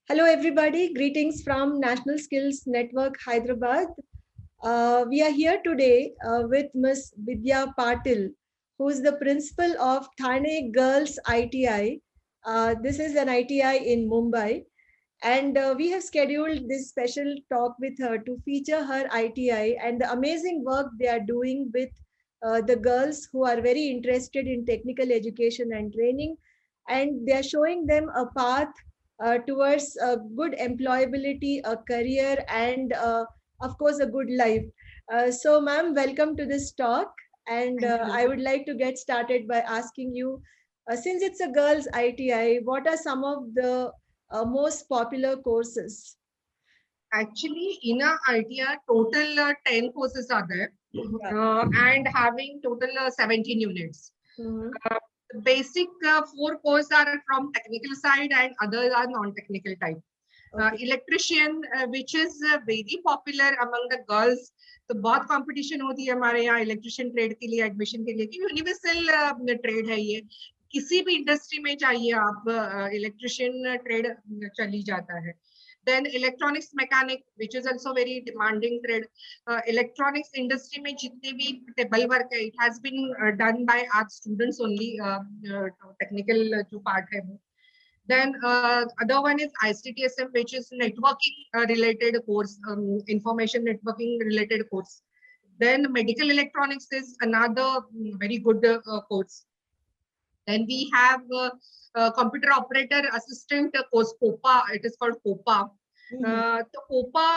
Hello, everybody. Greetings from National Skills Network, Hyderabad. We are here today with Ms. Vidya Patil, who is the principal of Thane Girls ITI. This is an ITI in Mumbai. And we have scheduled this special talk with her to feature her ITI and the amazing work they are doing with the girls who are very interested in technical education and training. And they are showing them a path towards a good employability, a career, and of course, a good life. So, ma'am, welcome to this talk. And Thank I you. would like to get started by asking you, since it's a girls' ITI, what are some of the most popular courses? Actually, in our ITR, total 10 courses are there Yeah. and having total 17 units. Mhm. The basic four courses are from technical side and others are non-technical type. Okay. Electrician, which is very popular among the girls. तो बहुत competition होती है हमारे यहाँ electrician trade के लिए admission के लिए कि यूनिवर्सल ट्रेड है ये किसी भी इंडस्ट्री में चाहिए आप इलेक्ट्रिशियन ट्रेड चली जाता है then electronics mechanic which is also very demanding trade electronics industry mein jitne bhi table work hai it has been done by our students only technical jo part hai wo then other one is ICTSM which is networking related course information networking related course then medical electronics is another very good course then we have computer operator assistant course COPA. It is called COPA. Mhm. तो COPA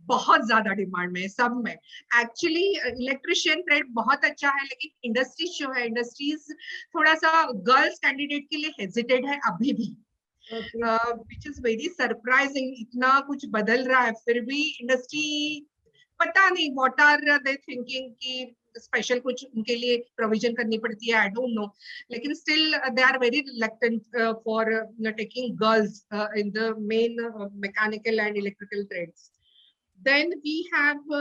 बहुत ज्यादा demand में है सब में actually electrician trade बहुत अच्छा है लेकिन इंडस्ट्रीज जो है इंडस्ट्रीज थोड़ा सा गर्ल्स कैंडिडेट के लिए हेजिटेड है अभी भी Okay. Which is very surprising इतना कुछ बदल रहा है फिर भी इंडस्ट्री पता नहीं व्हाट आर दे थिंकिंग कि स्पेशल कुछ उनके लिए प्रोविजन करनी पड़ती है आई डोंट नो लेकिन still they are very reluctant for taking girls in the main mechanical and electrical trades then we have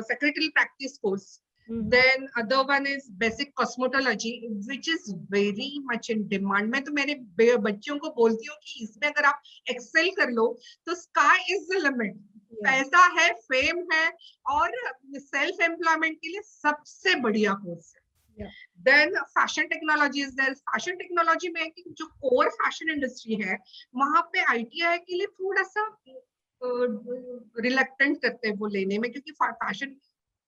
secretarial practice course Mhm. then other one is basic cosmetology which is very much in demand मैं तो मेरे बच्चों को बोलती हूँ कि इसमें अगर आप एक्सेल कर लो तो sky is the limit Yeah. पैसा है फेम है और सेल्फ एम्प्लॉयमेंट के लिए सबसे बढ़िया कोर्स है Yeah. Then fashion technology is there fashion technology में जो कोर फैशन इंडस्ट्री है वहां पे आईटीआई के लिए थोड़ा सा रिलक्टेंट करते हैं वो लेने में क्योंकि fashion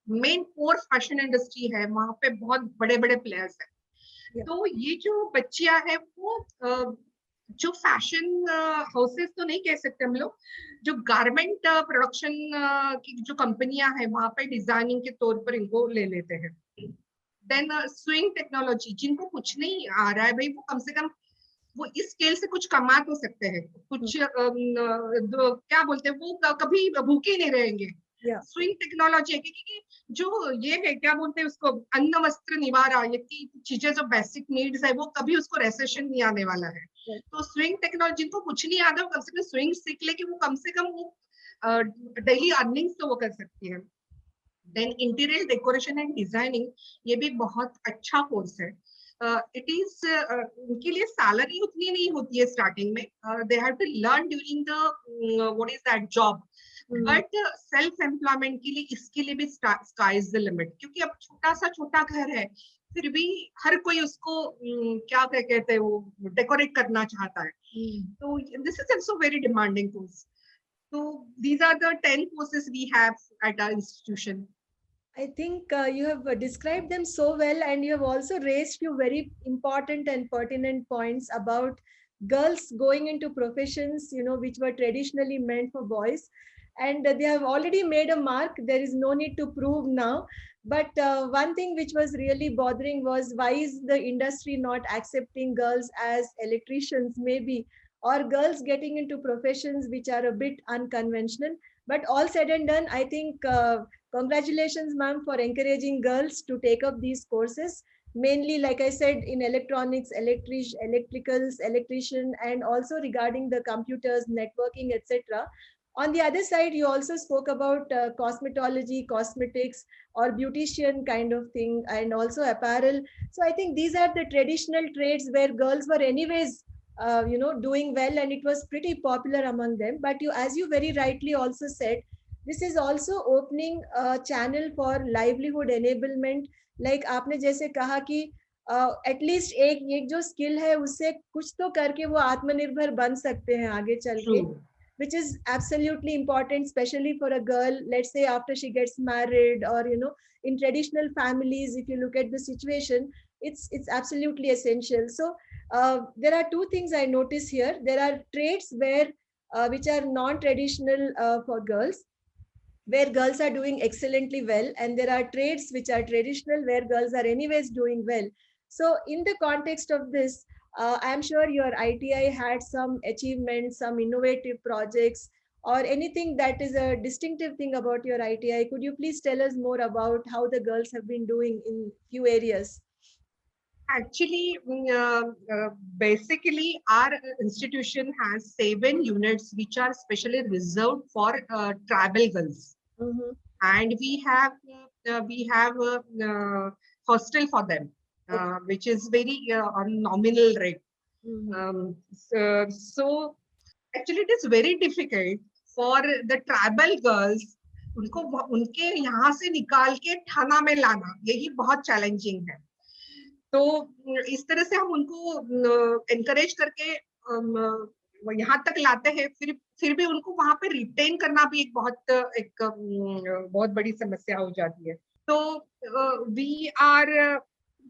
main core fashion industry है वहां पे बहुत बड़े बड़े प्लेयर्स हैं Yeah. तो ये जो बच्चियां हैं वो जो फैशन हाउसेस तो नहीं कह सकते हम लोग जो गारमेंट प्रोडक्शन की जो कंपनियां हैं वहां पे डिजाइनिंग के तौर पर इनको ले लेते हैं देन स्विंग टेक्नोलॉजी जिनको कुछ नहीं आ रहा है भाई वो कम से कम वो इस स्केल से कुछ कमा तो सकते हैं कुछ क्या बोलते हैं वो कभी भूखे नहीं रहेंगे Yeah. स्विंग टेक्नोलॉजी है क्योंकि जो ये है क्या बोलते हैं उसको अन्न वस्त्र निवारा ये चीजें जो बेसिक नीड्स है वो कभी उसको रेसेशन नहीं आने वाला है Right. तो स्विंग टेक्नोलॉजी जिनको कुछ नहीं आता वो कम से कम स्विंग सीख ले कि वो कम से कम वो डेली अर्निंग्स तो वो कर सकती है then interior decoration and designing ये भी बहुत अच्छा कोर्स है इट इज उनके लिए सैलरी उतनी नहीं होती है स्टार्टिंग में they have to learn during the what is that job Mhm. But self employment के लिए इसके लिए भी स्काई इज द लिमिट क्योंकि अब छोटा घर है फिर भी हर कोई उसको क्या कहते हैं वो डेकोरेट करना चाहता है Mhm. तो this is also very demanding course so these are the 10 courses we have at our institution. I think you have described them so well, and you have also raised few very important and pertinent points about girls going into professions, which were traditionally meant for boys, and they have already made a mark. There is no need to prove now. But one thing which was really bothering was why is the industry not accepting girls as electricians, maybe, or girls getting into professions which are a bit unconventional. But all said and done, I think. Congratulations, ma'am, for encouraging girls to take up these courses. Mainly, like I said, in electronics, electricals, electrician, and also regarding the computers, networking, etc. On the other side, you also spoke about cosmetology, cosmetics, or beautician kind of thing, and also apparel. So I think these are the traditional trades where girls were anyways doing well, and it was pretty popular among them. But as you very rightly also said, this is also opening a channel for livelihood enablement. Like आपने जैसे कहा कि at least एक जो skill है उससे कुछ तो करके वो आत्मनिर्भर बन सकते हैं आगे चल के, which is absolutely important, especially for a girl, let's say after she gets married, or in traditional families, if you look at the situation, it's absolutely essential. So there are two things I notice here. There are traits where which are non-traditional for girls, where girls are doing excellently well, and there are traits which are traditional where girls are anyways doing well. So in the context of this, I'm sure your ITI had some achievements, some innovative projects, or anything that is a distinctive thing about your ITI. Could you please tell us more about how the girls have been doing in few areas? Actually, basically, our institution has 7 units which are specially reserved for tribal girls, and we have hostel for them, which is very on nominal rate. So actually, it is very difficult for the tribal girls. उनको उनके यहाँ से निकाल के थाना में लाना, यही बहुत चैलेंजिंग है. तो इस तरह से हम उनको एनकरेज करके यहाँ तक लाते हैं, फिर भी उनको वहां पे रिटेन करना भी एक बहुत बड़ी समस्या हो जाती है. तो वी आर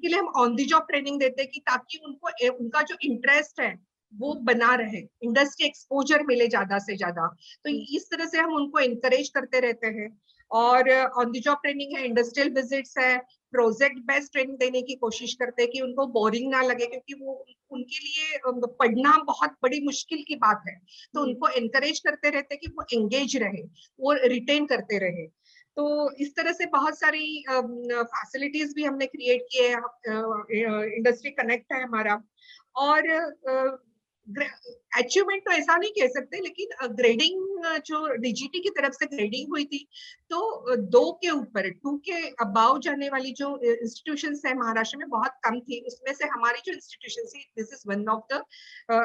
के लिए हम ऑन द जॉब ट्रेनिंग देते हैं कि ताकि उनको उनका जो इंटरेस्ट है वो बना रहे, इंडस्ट्री एक्सपोजर मिले ज्यादा से ज्यादा. तो इस तरह से हम उनको एनकरेज करते रहते हैं. और ऑन द जॉब ट्रेनिंग है, इंडस्ट्रियल विजिट्स है, प्रोजेक्ट बेस्ड ट्रेनिंग देने की कोशिश करते हैं कि उनको बोरिंग ना लगे, क्योंकि वो उनके लिए पढ़ना बहुत बड़ी मुश्किल की बात है. तो उनको एनकरेज करते रहते हैं कि वो एंगेज रहे, वो रिटेन करते रहे. तो इस तरह से बहुत सारी फैसिलिटीज भी हमने क्रिएट किए हैं. इंडस्ट्री कनेक्ट है हमारा. और अचीवमेंट तो ऐसा नहीं कह सकते, लेकिन ग्रेडिंग जो डीजीटी की तरफ से ग्रेडिंग हुई थी, तो 2 के ऊपर 2 के अबाव जाने वाली जो इंस्टीट्यूशंस है महाराष्ट्र में बहुत कम थी. उसमें से हमारी जो इंस्टीट्यूशन थी, this is one of the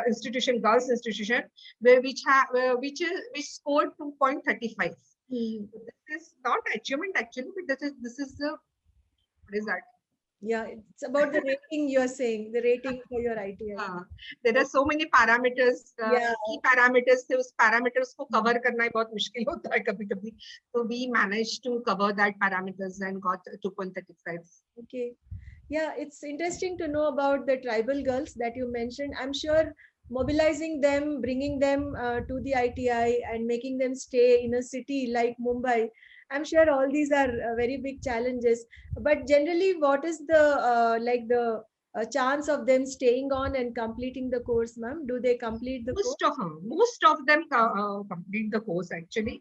institution, girls institution, which scored 2.35. This is not achievement actually, but this is the, what is that? Yeah, it's about the rating. You're saying the rating for your ITI. There are so many parameters. Key parameters थे, उस parameters को cover करना बहुत मुश्किल होता है कभी-कभी. So we managed to cover that parameters and got 2.35. Okay. Yeah, it's interesting to know about the tribal girls that you mentioned. I'm sure mobilizing them, bringing them to the ITI and making them stay in a city like Mumbai, I'm sure all these are very big challenges. But generally, what is the chance of them staying on and completing the course, ma'am? Do they complete the course? Most of them complete the course actually.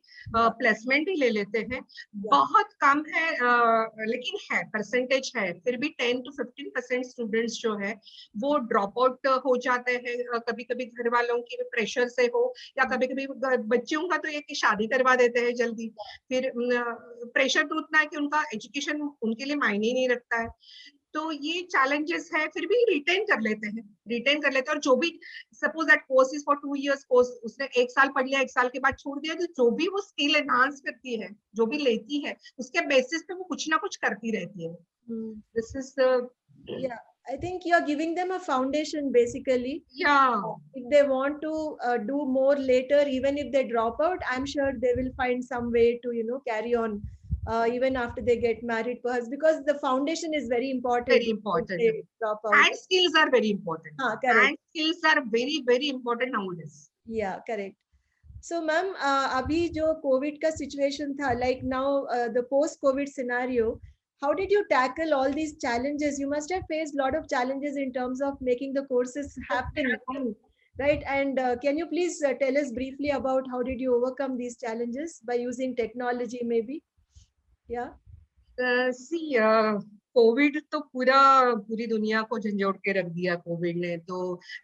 Placement ही ले लेते हैं. बहुत कम है, लेकिन है, percentage है. फिर भी 10 to 15% स्टूडेंट्स जो है वो ड्रॉप आउट हो जाते हैं. कभी-कभी घर वालों की प्रेशर से हो, या कभी-कभी बच्चों का तो ये कि शादी करवा देते हैं जल्दी. फिर प्रेशर तो उतना है कि उनका एजुकेशन उनके लिए मायने नहीं रखता है. तो ये चैलेंजेस है. फिर भी रिटेन कर लेते हैं. और जो भी, suppose that course is for 2 years course, उसने 1 साल पढ़ लिया, 1 साल के बाद छोड़ दिया, तो जो भी वो स्किल एनहांस करती है, जो भी लेती है, उसके बेसिस पे वो कुछ ना कुछ करती रहती है. This is yeah, I think you're giving them a foundation basically. Yeah. If they want to do more later, even if they drop out, I'm sure they will find some way to carry on even after they get married, perhaps, because the foundation is very important. Very important. And skills are very important. Correct. And skills are very, very important nowadays. Yeah, correct. So, ma'am, abhi jo COVID ka situation tha, like now the post-COVID scenario, how did you tackle all these challenges? You must have faced a lot of challenges in terms of making the courses happen, right? And can you please tell us briefly about how did you overcome these challenges by using technology, maybe? Yeah. See, Covid तो पूरी दुनिया को झंझोड़ के रख दिया. Covid ने तो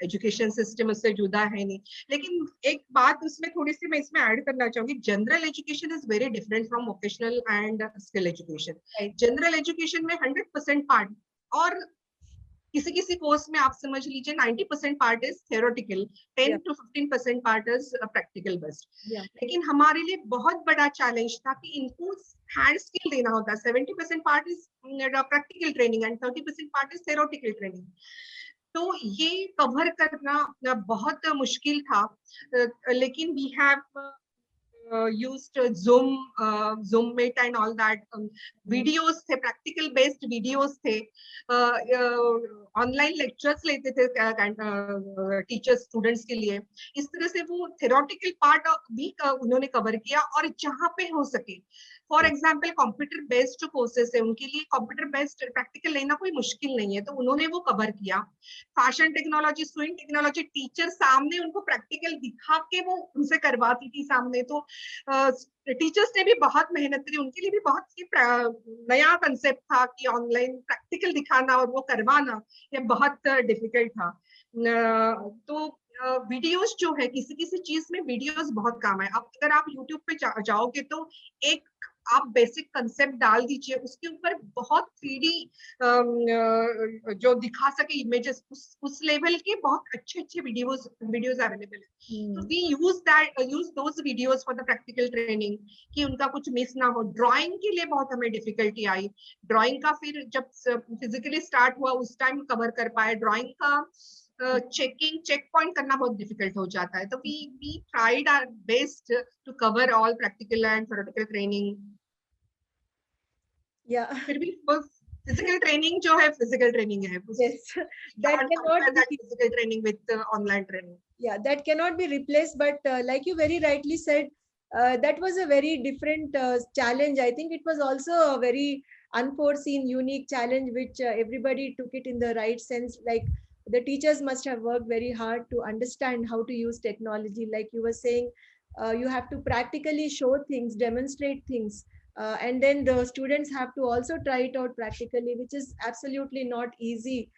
education system उससे जुदा है नहीं. लेकिन एक बात उसमें थोड़ी सी मैं इसमें ऐड करना चाहूंगी. General education is very different from vocational and skill education. General education में 100% पार्ट, और किसी किसी कोर्स में आप समझ लीजिए 90% part is theoretical, 10 to 15% part is practical based. लेकिन हमारे लिए बहुत बड़ा चैलेंज था कि इनको हैंड स्किल देना होता है। 70% part is practical training and 30% part is theoretical training. तो ये कवर करना बहुत मुश्किल था, लेकिन we have used Zoom Meet and all that, videos थे, practical based videos थे, online lectures लेते थे टीचर्स स्टूडेंट्स के लिए। इस तरह से वो theoretical part भी उन्होंने कवर किया, और जहाँ पे हो सके, फॉर एग्जाम्पल कंप्यूटर बेस्ड जो कोर्सेस है उनके लिए कंप्यूटर बेस्ड प्रैक्टिकल लेना कोई मुश्किल नहीं है, तो उन्होंने वो कवर किया। Fashion technology, swing technology, teacher सामने उनको प्रैक्टिकल दिखा के वो उनसे करवाती थी सामने, तो टीचर्स ने भी बहुत मेहनत करी, उनके लिए भी बहुत ही नया कंसेप्ट था कि ऑनलाइन प्रैक्टिकल दिखाना और वो करवाना, ये बहुत डिफिकल्ट था। तो वीडियोस जो है, किसी किसी चीज में वीडियोस बहुत काम है। अब अगर आप यूट्यूब पे जाओगे तो एक आप बेसिक कंसेप्ट डाल दीजिए, उसके ऊपर बहुत 3D जो दिखा सके इमेजेस, उस लेवल के बहुत अच्छे अच्छे वीडियोस अवेलेबल है। तो we use those videos for the practical training, कि उनका कुछ मिस ना हो। ड्राइंग के लिए बहुत हमें डिफिकल्टी आई, ड्राइंग का फिर जब फिजिकली स्टार्ट हुआ उस टाइम कवर कर पाए। ड्राइंग का चेक पॉइंट करना बहुत डिफिकल्ट हो जाता है, तो we tried our best to cover all practical and theoretical training. फिर भी फिजिकल ट्रेनिंग जो है फिजिकल ट्रेनिंग है, yes, that cannot be physical training with online training. Yeah, that cannot be replaced, but like you very rightly said, that was a very different challenge. I think it was also a very unforeseen, unique challenge, which everybody took it in the right sense. Like the teachers must have worked very hard to understand how to use technology. Like you were saying, you have to practically show things, demonstrate things, and then the students have to also try it out practically, which is absolutely not easy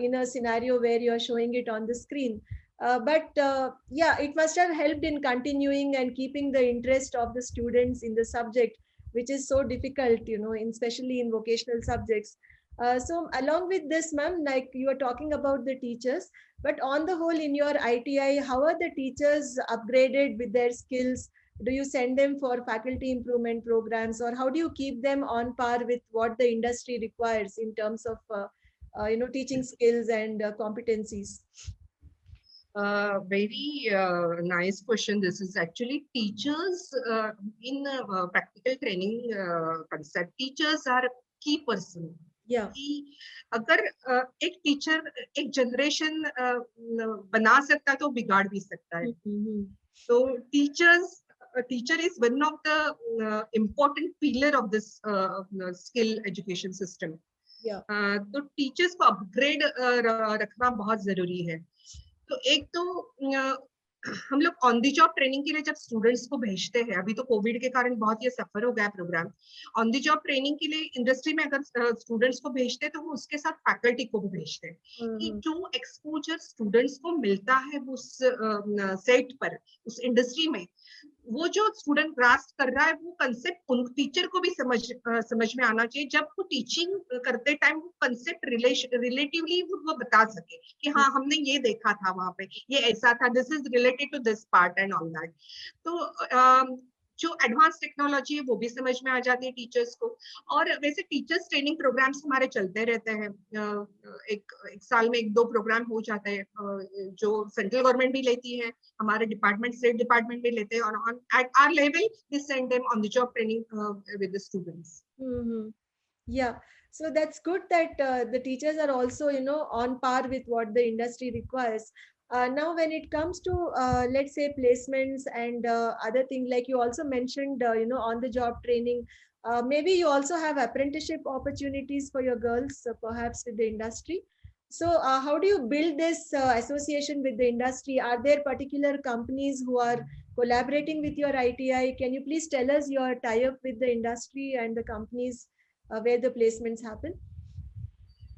in a scenario where you're showing it on the screen. But yeah, it must have helped in continuing and keeping the interest of the students in the subject, which is so difficult, especially in vocational subjects. So along with this, ma'am, like you are talking about the teachers, but on the whole in your ITI, how are the teachers upgraded with their skills? Do you send them for faculty improvement programs, or how do you keep them on par with what the industry requires in terms of teaching skills and competencies? Very nice question. This is actually teachers in practical training concept. Teachers are a key person. Yeah. कि अगर एक teacher एक generation बना सकता है तो बिगाड़ भी सकता है। तो teacher is one of the important pillar of this skill education system. Yeah. तो टीचर्स को अपग्रेड रखना बहुत जरूरी है। तो एक तो हम लोग ऑन दी जॉब ट्रेनिंग के लिए जब स्टूडेंट्स को भेजते हैं, अभी तो कोविड के कारण बहुत ये सफर हो गया programme, on the job training के लिए इंडस्ट्री में अगर स्टूडेंट्स को भेजते हैं तो वो उसके साथ फैकल्टी को भी भेजते हैं कि जो एक्सपोजर स्टूडेंट्स को मिलता है उस सेट पर, उस इंडस्ट्री में, वो जो स्टूडेंट ग्रास्प कर रहा है वो कंसेप्ट उन टीचर को भी समझ में आना चाहिए। जब वो टीचिंग करते टाइम वो कंसेप्ट रिलेटिवली वो बता सके कि हाँ हमने ये देखा था वहां पे, ये ऐसा था, this is related to this part and all that. तो जो एडवांस टेक्नोलॉजी है वो भी समझ में आ जाती है टीचर्स को। और वैसे टीचर्स ट्रेनिंग प्रोग्राम्स हमारे चलते रहते हैं, एक साल में 1-2 प्रोग्राम हो जाते हैं जो सेंट्रल गवर्नमेंट भी लेती है, हमारे डिपार्टमेंट, स्टेट डिपार्टमेंट भी लेते हैं, और at our level we send them on the job training with the students. Yeah, so that's good that the teachers are also on par with what the industry requires. Now when it comes to let's say placements and other things, like you also mentioned on the job training, maybe you also have apprenticeship opportunities for your girls, perhaps with the industry. So how do you build this association with the industry? Are there particular companies who are collaborating with your ITI? Can you please tell us your tie-up with the industry and the companies where the placements happen?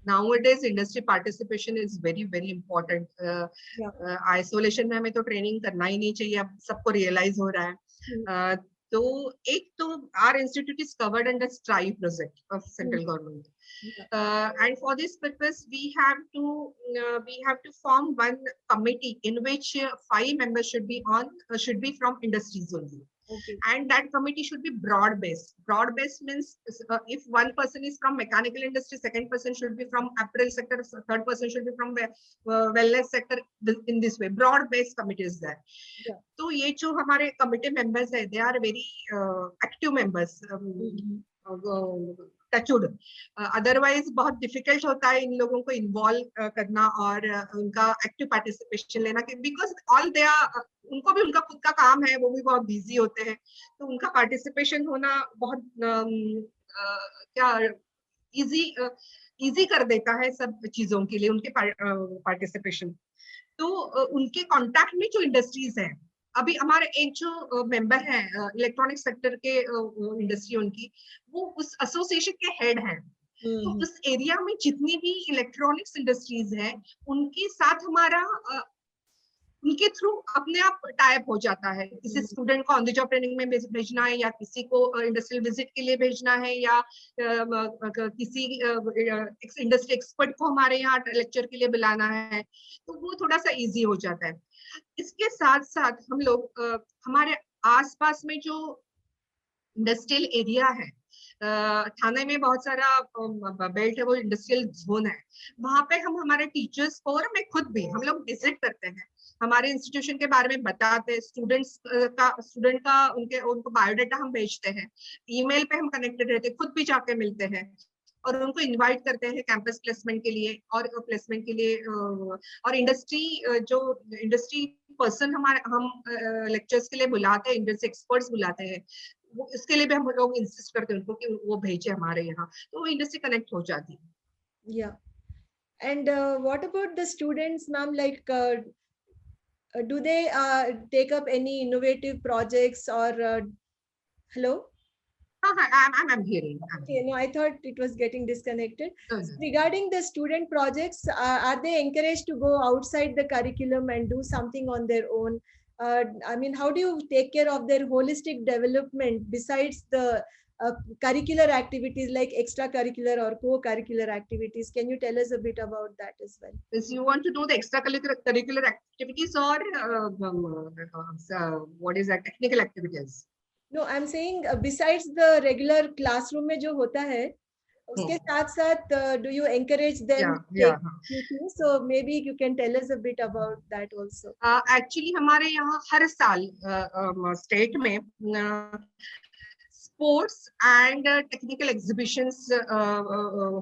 Nowadays industry participation is very very important. Isolation में हमें तो training करना ही नहीं चाहिए, अब सबको realise हो रहा है। तो एक तो our institute is covered under STRIVE project of central government. And for this purpose, we have to form one committee in which 5 members should be from industries only. Okay. And that committee should be broad based. Broad based means if one person is from mechanical industry, second person should be from apparel sector, third person should be from wellness sector. In this way, broad based committee is there. Yeah. तो ये जो हमारे committee members है, they are very active members. Touchwood, otherwise बहुत difficult होता है इन लोगों को इन्वॉल्व करना और उनका एक्टिव पार्टिसिपेशन लेना, बिकॉज ऑल दे आर, उनको भी उनका खुद का काम है, वो भी बहुत बिजी होते हैं, तो उनका पार्टिसिपेशन होना बहुत क्या इजी कर देता है सब चीजों के लिए उनके पार्टिसिपेशन। तो उनके कॉन्टैक्ट में जो इंडस्ट्रीज है, अभी हमारे एक जो मेंबर है इलेक्ट्रॉनिक सेक्टर के इंडस्ट्री, उनकी वो उस एसोसिएशन के हेड हैं। तो उस एरिया में जितनी भी इलेक्ट्रॉनिक्स इंडस्ट्रीज हैं, उनके साथ हमारा उनके थ्रू अपने आप टाइप हो जाता है। किसी स्टूडेंट को ऑन द जॉब ट्रेनिंग में भेजना है, या किसी को इंडस्ट्रियल विजिट के लिए भेजना है, या किसी इंडस्ट्री एक्सपर्ट को हमारे यहाँ लेक्चर के लिए बुलाना है, तो वो थोड़ा सा इजी हो जाता है। इसके साथ साथ हम लोग हमारे आसपास में जो इंडस्ट्रियल एरिया है, थाने में बहुत सारा बेल्ट है, वो इंडस्ट्रियल जोन है, वहां पे हम हमारे टीचर्स को और मैं खुद भी हम लोग विजिट करते हैं, हमारे इंस्टीट्यूशन के बारे में बताते हैं, स्टूडेंट का उनको बायोडाटा हम भेजते हैं, ईमेल पे हम कनेक्टेड रहते हैं, खुद भी जाके मिलते हैं और उनको इनवाइट करते हैं कैंपस प्लेसमेंट के लिए और प्लेसमेंट के लिए। और इंडस्ट्री पर्सन हम लेक्चर्स के लिए बुलाते हैं, इंडस्ट्री एक्सपर्ट्स बुलाते हैं, वो इसके लिए भी हम लोग इंसिस्ट करते हैं उनको कि वो भेजे हमारे यहाँ, तो वो इंडस्ट्री कनेक्ट हो जाती है। Yeah. And what about the students, ma'am? Like, do they take up any innovative projects or hello? I'm hearing. Okay, no, I thought it was getting disconnected. Mm-hmm. Regarding the student projects, are they encouraged to go outside the curriculum and do something on their own? I mean, how do you take care of their holistic development besides the curricular activities like extracurricular or co-curricular activities? Can you tell us a bit about that as well? If you want to do the extracurricular activities or what is that, technical activities? No, I'm saying besides the regular classroom में जो होता है, उसके साथ साथ do you encourage them to take new things? So maybe you can tell us a bit about that also. Actually हमारे यहाँ हर साल स्टेट में स्पोर्ट्स एंड टेक्निकल एग्जीबिशंस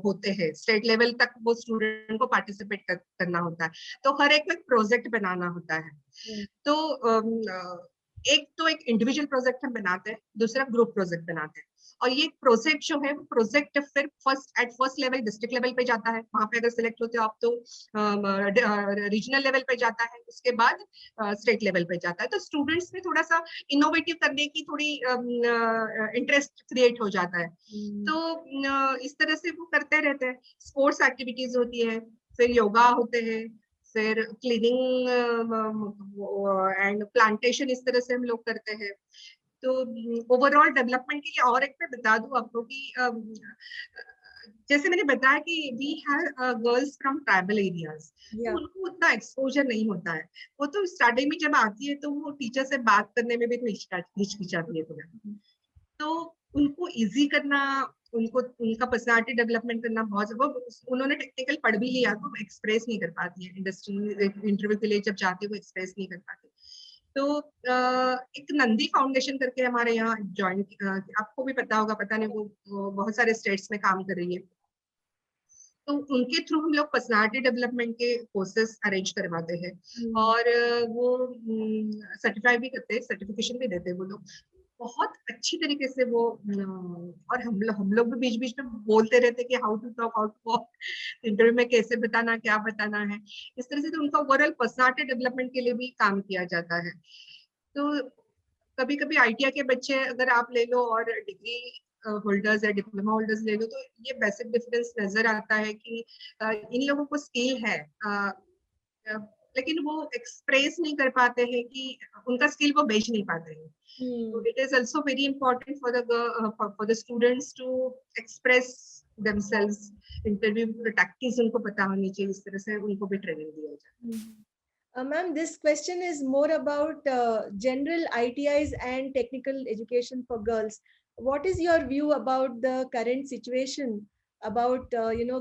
होते हैं, स्टेट लेवल तक वो स्टूडेंट को पार्टिसिपेट करना होता है, तो हर एक प्रोजेक्ट बनाना होता है। तो एक इंडिविजुअल प्रोजेक्ट हम बनाते हैं, दूसरा ग्रुप प्रोजेक्ट बनाते हैं, और ये प्रोजेक्ट जो है वो प्रोजेक्ट फिर फर्स्ट लेवल डिस्ट्रिक्ट लेवल पे जाता है, वहां पे अगर सिलेक्ट होते हो आप तो रीजनल लेवल पे जाता है, उसके बाद स्टेट लेवल पे जाता है। तो स्टूडेंट्स में थोड़ा सा इनोवेटिव करने की थोड़ी इंटरेस्ट क्रिएट हो जाता है, तो इस तरह से वो करते रहते हैं। स्पोर्ट्स एक्टिविटीज होती है, फिर योगा होते हैं, फिर क्लीनिंग एंड प्लांटेशन, इस तरह से हम लोग करते हैं। तो ओवरऑल डेवलपमेंट के लिए और एक मैं बता दूं आपको कि जैसे मैंने बताया कि we have girls from tribal areas, उनको उतना एक्सपोजर नहीं होता है, वो तो स्टार्टिंग में जब आती है तो वो टीचर से बात करने में भी हिचकिचाती है थोड़ा, तो उनको इजी करना, उनको उनका पर्सनालिटी डेवलपमेंट करना बहुत, वो उन्होंने टेक्निकल पढ़ भी लिया तो एक्सप्रेस नहीं कर पाती है, इंडस्ट्री इंटरव्यू के लिए जब जाती है वो एक्सप्रेस नहीं कर पाती। तो एक नंदी फाउंडेशन करके हमारे यहाँ ज्वाइन, आपको भी पता होगा, पता नहीं, वो बहुत सारे स्टेट्स में काम कर रही है, तो उनके थ्रू हम लोग पर्सनालिटी डेवलपमेंट के कोर्सेस अरेंज करवाते हैं, और वो सर्टिफाई भी करते हैं, सर्टिफिकेशन भी देते हैं वो लोग बहुत अच्छी तरीके से वो। और हम लोग भी बीच बीच में बोलते रहते हैं कि how to talk, how to walk, interview में कैसे बताना, क्या बताना है, इस तरह से तो उनका ओवरऑल पर्सनालिटी डेवलपमेंट के लिए भी काम किया जाता है। तो कभी कभी ITI के बच्चे अगर आप ले लो और डिग्री होल्डर्स या डिप्लोमा होल्डर्स ले लो, तो ये बेसिक डिफरेंस नजर आता है कि इन लोगों को स्किल है, लेकिन वो एक्सप्रेस नहीं कर पाते हैं, कि उनका स्किल वो बेच नहीं पाते हैं। So it is also very important for the students to express themselves, interview tactics उनको पता होनी चाहिए, इस तरह से उनको भी ट्रेनिंग दिया जाए। Ma'am, this question is more about general ITIs and technical education for girls. What is your view about the current situation about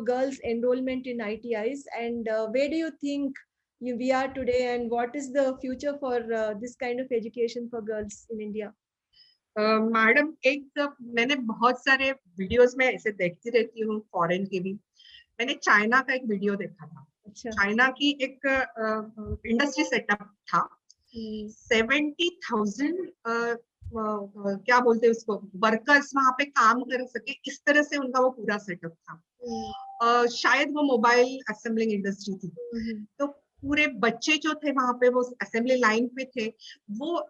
girls enrollment in ITIs, and where do you think we are today, and what is the future for this kind of education for girls in India? Madam, एक मैंने बहुत सारे videos में ऐसे देखती रहती हूँ, foreign के भी। मैंने चाइना का एक वीडियो देखा था। अच्छा। चाइना की एक इंडस्ट्री सेटअप था। 70,000 क्या बोलते हैं उसको, वर्कर्स वहां पे काम कर सके, इस तरह से उनका वो पूरा सेटअप था। शायद वो मोबाइल असेंबलिंग इंडस्ट्री थी। तो पूरे बच्चे जो थे वहां पे, वो असेंबली लाइन पे थे, वो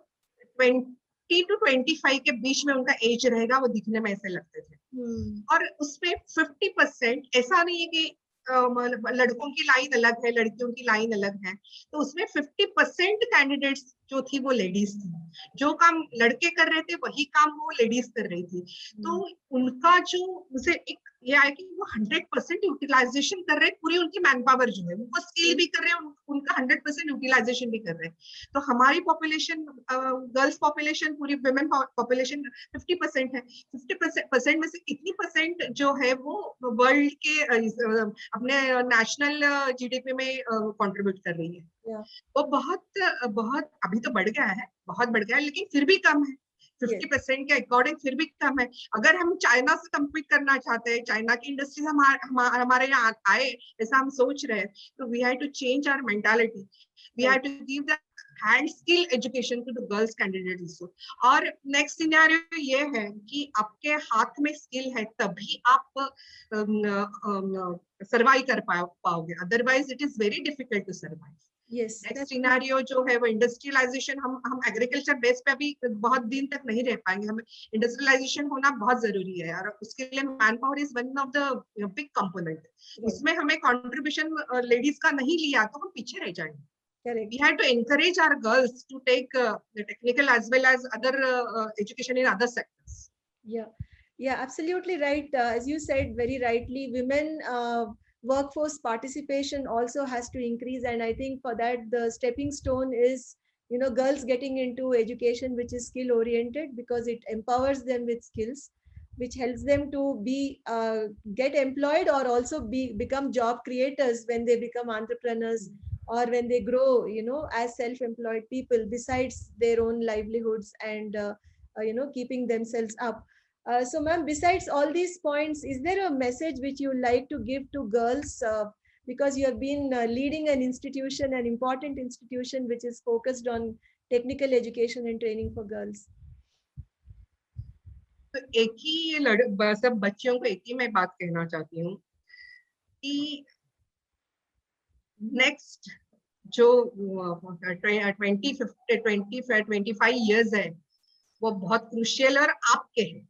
20 to 25 के बीच में उनका एज रहेगा, वो दिखने में ऐसे लगते थे। और उसमें 50%, ऐसा नहीं है कि लड़कों की लाइन अलग है, लड़कियों की लाइन अलग है, तो उसमें 50% कैंडिडेट्स जो थी वो लेडीज थी। जो काम लड़के कर रहे थे वही काम वो लेडीज कर रही थी। तो उनका जो, मुझे एक ये है कि वो 100% यूटिलाइजेशन कर रहे हैं, पूरी उनकी मैन पावर जो है, उनको स्किल भी कर रहे हैं, उनका 100% यूटिलाइजेशन भी कर रहे हैं। तो हमारी पॉपुलेशन, गर्ल्स पॉपुलेशन, पूरी वुमेन पॉपुलेशन 50% है। 50% में से कितनी परसेंट जो है वो वर्ल्ड के अपने नेशनल जीडीपी में कंट्रीब्यूट कर रही है। वो बहुत अभी तो बढ़ गया है, बहुत बढ़ गया है, लेकिन फिर भी कम है। 50% के अकॉर्डिंग फिर भी कम है। अगर हम चाइना से कम्पीट करना चाहते हैं, चाइना की इंडस्ट्री हमारे यहाँ आए, ऐसा हम सोच रहे हैं, तो we have to change our mentality. We have to give the hand skill education to the girls candidates. और नेक्स्ट सिनेरियो ये है कि आपके हाथ में स्किल है तभी आप सर्वाइव कर पाओगे, otherwise it is very difficult to survive. Next scenario जो है वो इंडस्ट्रियलाइजेशन। हम एग्रीकल्चर बेस पे अभी बहुत दिन तक नहीं रह पाएंगे, हमें इंडस्ट्रियलाइजेशन होना बहुत जरूरी है, और उसके लिए man power is one of the big component. उसमें हमें कंट्रीब्यूशन लेडीज का नहीं लिया तो हम पीछे रह जाएंगे। We have to encourage our girls to take the technical as well as other education in other sectors. Yeah, absolutely right. As you said very rightly, women workforce participation also has to increase, and I think for that the stepping stone is girls getting into education which is skill oriented, because it empowers them with skills which helps them to be get employed, or also become job creators when they become entrepreneurs, or when they grow as self-employed people, besides their own livelihoods and keeping themselves up. So ma'am, besides all these points, is there a message which you like to give to girls, because you have been leading an institution, an important institution which is focused on technical education and training for girls? तो एक ही सब बच्चियों को एक ही मैं बात कहना चाहती हूँ कि नेक्स्ट जो 25 इयर्स है वो बहुत क्रूशियल और आपके हैं।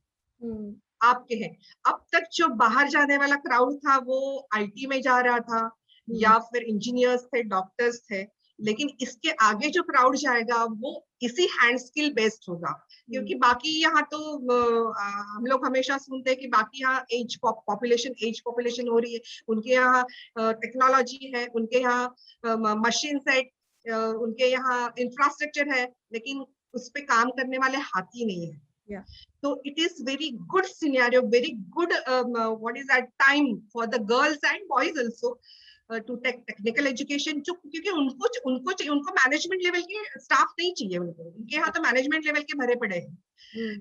आपके हैं। अब तक जो बाहर जाने वाला क्राउड था वो आईटी में जा रहा था, या फिर इंजीनियर्स थे, डॉक्टर्स थे, लेकिन इसके आगे जो क्राउड जाएगा वो इसी हैंड स्किल बेस्ड होगा। क्योंकि बाकी यहाँ तो हम लोग हमेशा सुनते हैं कि बाकी यहाँ एज पॉपुलेशन हो रही है, उनके यहाँ टेक्नोलॉजी है, उनके यहाँ मशीन सेट, उनके यहाँ इंफ्रास्ट्रक्चर है, लेकिन उस पे काम करने वाले हाथ ही नहीं है। So it is very good scenario, very good what is that time for the girls and boys also to take technical education। क्योंकि उनको मैनेजमेंट लेवल के स्टाफ नहीं चाहिए, उनके यहाँ तो मैनेजमेंट लेवल के भरे पड़े हैं,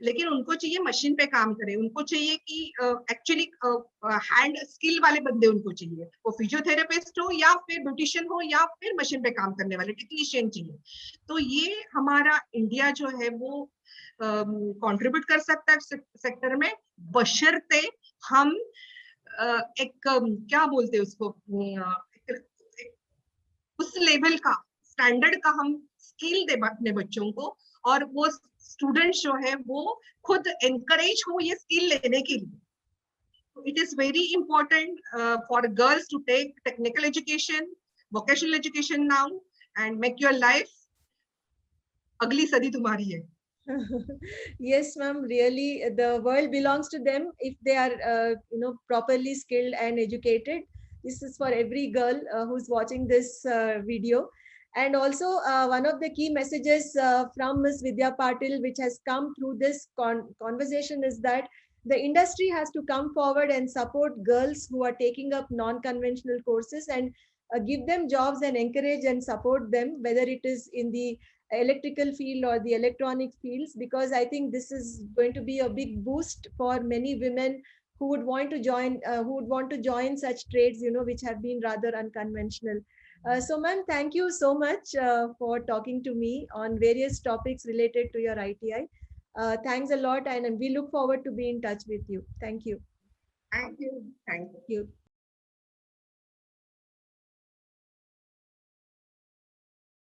लेकिन उनको चाहिए मशीन पे काम करे, उनको चाहिए कि एक्चुअली हैंड स्किल वाले बंदे उनको चाहिए, वो फिजियोथेरेपिस्ट हो या फिर ब्यूटिशियन हो या फिर मशीन पे काम करने वाले टेक्नीशियन चाहिए। तो ये हमारा इंडिया जो है वो कंट्रीब्यूट कर सकता है सेक्टर में, बशर्ते हम एक क्या बोलते हैं उसको, उस लेवल का स्टैंडर्ड का हम स्किल दे अपने बच्चों को, और वो स्टूडेंट्स जो है वो खुद एनकरेज हो ये स्किल लेने के लिए। It is very important for girls to take technical education, vocational education now, and make your life, अगली सदी तुम्हारी है। Yes, ma'am. Really, the world belongs to them if they are, properly skilled and educated. This is for every girl who's watching this video. And also, one of the key messages from Ms. Vidya Patil, which has come through this conversation, is that the industry has to come forward and support girls who are taking up non-conventional courses, and give them jobs and encourage and support them, whether it is in the electrical field or the electronic fields, because I think this is going to be a big boost for many women who would want to join such trades, which have been rather unconventional. So ma'am, thank you so much for talking to me on various topics related to your ITI. Thanks a lot, and we look forward to be in touch with you. Thank you. Thank you. Thank you. Thank you.